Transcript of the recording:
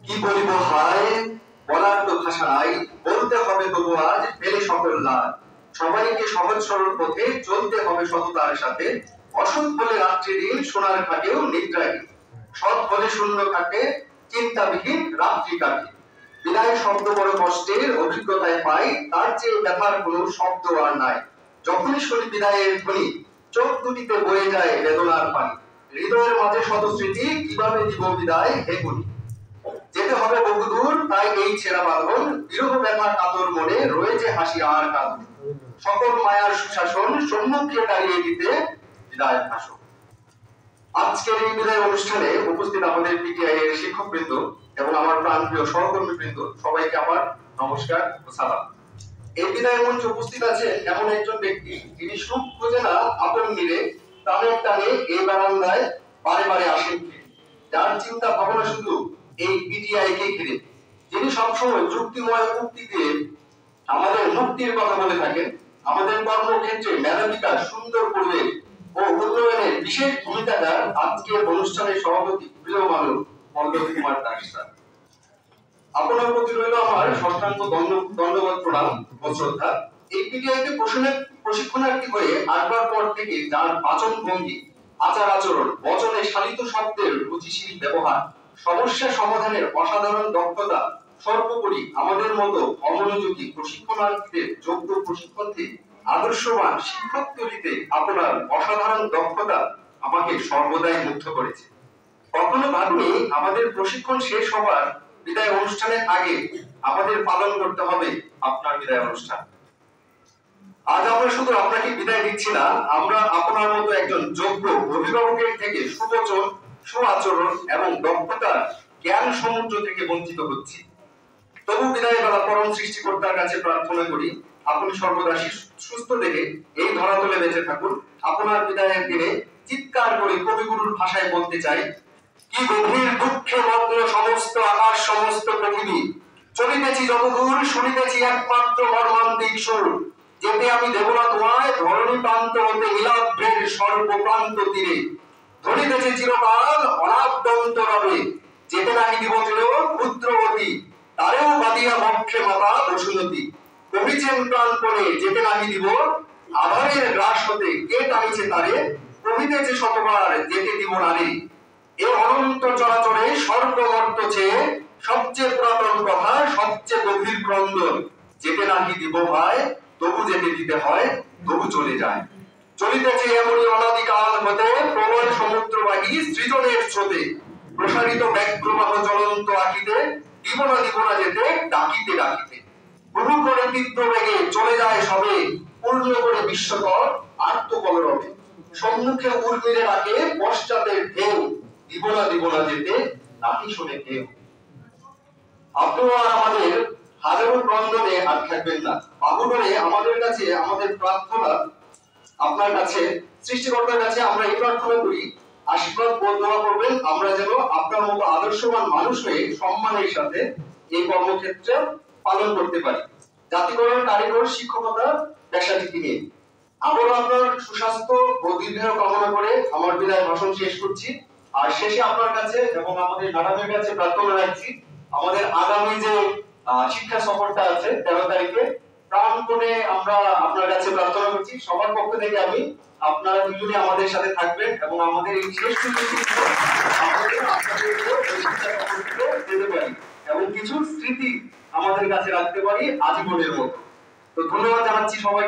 কি বলিব হায়, বলার তো ভাষা নাই, বলতে হবে তবু আজ পেলে সকল লাজ। সবাইকে সহজ সরল পথে চলতে হবে সততার সাথে, অসৎ বলে রাত্রি দিন সোনার খাটেও নিদ্রাহীন, সৎ হলে শূন্য খাটে চিন্তাবিহীন রাত্রি কাটে। বিদায় শব্দ বড় কষ্টের, অভিজ্ঞতায় পাই তার চেয়ে ব্যথার কোনো শব্দ আর নাই। যখনই শুনি বিদায়ের ধ্বনি, চোখ দুটিতে বয়ে যায় বেদনার পানি। হৃদয়ের মাঝে শত স্মৃতি, কিভাবে দিব বিদায় হে গুণী। যেতে হবে বহুদূর, তাই এই ছেঁড়া বাঁধন, বিরহ ব্যথা কাতর মনে রয়েছে হাসি আর কাঁদন। সকল মায়ার সুশাসন সম্মুখে দাঁড়িয়ে দিতে বিদায় ভাষণ। আজকের এই বিদায় অনুষ্ঠানে উপস্থিত আমাদের পিটিআই এর শিক্ষকবৃন্দ এবং আমার প্রাণপ্রিয় সহকর্মীবৃন্দ, সবাইকে আমার নমস্কার ও সালাম। এই বিদায় মঞ্চে উপস্থিত আছে এমন একজন ব্যক্তি, যিনি সুখ খুঁজে না আপন মিলে প্রাণের টানে এই বারান্দায় বারে বারে আসেন, যার চিন্তা ভাবনা শুধু এই পিটিআই কে ঘিরে, যিনি সবসময় যুক্তিময় উক্তি দিয়ে আমাদের মুক্তির কথা বলে থাকেন, আমাদের কর্মক্ষেত্রে মেধাবিকাশ, সুন্দর পরিবেশ ও উন্নয়নের বিশেষ ভূমিকাদার আজকের অনুষ্ঠানের সভাপতি প্রিয় মানুষ পল্লবী কুমার দাস স্যার। আপনার প্রতি রইল আমার ষষ্ঠাঙ্গ দণ্ডবত প্রণাম ও শ্রদ্ধা। এই পিটিআই তে প্রশিক্ষণার্থী হয়ে আসবার পর থেকে যার বাচন ভঙ্গি, আচার আচরণ, বচনে শালিত শব্দের রুচিশীল ব্যবহার, সমস্যা সমাধানের অসাধারণ দক্ষতা, সর্বোপরি আমাদের মতো অমনোযোগী প্রশিক্ষণার্থীদের যোগ্য প্রশিক্ষণ দিয়ে আদর্শবান শিক্ষক তৈরিতে আপনার অসাধারণ দক্ষতা আমাকে সর্বদাই মুগ্ধ করেছে। কখনো ভাবিনি আমাদের প্রশিক্ষণ শেষ হবার বিদায় অনুষ্ঠানের আগে আমাদের পালন করতে হবে আপনার বিদায় অনুষ্ঠান। আজ আমরা শুধু আপনাকে বিদায় দিচ্ছি না, আমরা আপনার মতো একজন যোগ্য অভিভাবকের থেকে সুবচন, সুআচরণ এবং দক্ষতার জ্ঞান সমুদ্র থেকে বঞ্চিত হচ্ছি। তবু বিদায় বেলা পরম সৃষ্টিকর্তার কাছে প্রার্থনা করি, আপনি সর্বদা সুস্থ দেখে এই ধরাতলে বেঁচে থাকুন। আপনার বিদায়ের দিনে চিৎকার করে কবিগুরুর ভাষায় বলতে চাই, কি গভীর দুঃখে মগ্ন সমস্ত আকাশ সমস্ত পৃথিবী, চলিতেছি যতদূর শুনিতেছি একমাত্র মর্মান্তিক সুর, যেতে আমি দেব না তোমায় ধরণী প্রান্ত হতে নীলাভ্রের সর্বপ্রান্ত তীরে, ধরিতেছে চিরকাল অনাদ্যন্ত রবে, যেতে নাহি দিব চির ক্ষুদ্রবতী, তারেও বাঁধিয়া বক্ষে মাতা বসুমতী, কবিছেন প্রাণপণে যেতে নাহি দিব আধারের গ্রাস হতে, কে টানিছে তারে কহিতেছে শতবার যেতে দিব নারী। এ অনন্ত চরাচরে সর্বমর্ত চেয়ে সবচেয়ে পুরাতন কথা, সবচেয়ে গভীর ক্রন্দন, যেতে নাহি দিব ভাই তবু যেতে দিতে হয়, তবু চলে যায়। চলিতেছে এমনই অনাদিকাল হতে প্রবল সমুদ্রবাহী সৃজনের স্রোতে, প্রসারিত ব্যাঘ্রবাহ জ্বলন্ত আখিতে, দিব না যেতে ডাকিতে ডাকিতে, বহু করে তীব্র বেগে চলে যায় সবে, পূর্ণ করে বিশ্বকর আত্মকলরবে, সম্মুখে উর্মিলে ডাকে পশ্চাতের ঢেউ, দিব না যেতে নাকি শুনে কেউ। আপনিও আর আমাদের হাজারো ক্রন্দনে আর থাকবেন না। বাহুবলে আমাদের কাছে আমাদের প্রার্থনা আপনার কাছে, সৃষ্টিকর্তার কাছে আমরা এই প্রার্থনা করি, আশীর্বাদ দোয়া করবেন আমরা যেন আপনার মতো আদর্শবান মানুষ হয়ে সম্মানের সাথে এই কর্মক্ষেত্রে পালন করতে পারি। জাতিকরণ, কারিগর, শিক্ষকতা পেশাটি নিয়ে আবারও আপনার সুস্বাস্থ্য ও দীর্ঘায়ু কামনা করে আমার বিদায় ভাষণ শেষ করছি। আর শেষে আপনার কাছে এবং আমাদের ম্যাডামের কাছে প্রার্থনা রাখছি, আমাদের আগামী যে শিক্ষা সফরটা আছে 13 তারিখে, প্রাণপণে আমরা আপনার কাছে প্রার্থনা করছি সবার পক্ষ থেকে আমি, আপনারা দুজনে আমাদের সাথে থাকবেন এবং আমাদের এই শেষ যেতে পারি এবং কিছু স্মৃতি আমাদের কাছে রাখতে পারি আজীবনের মতো। তো ধন্যবাদ জানাচ্ছি সবাই।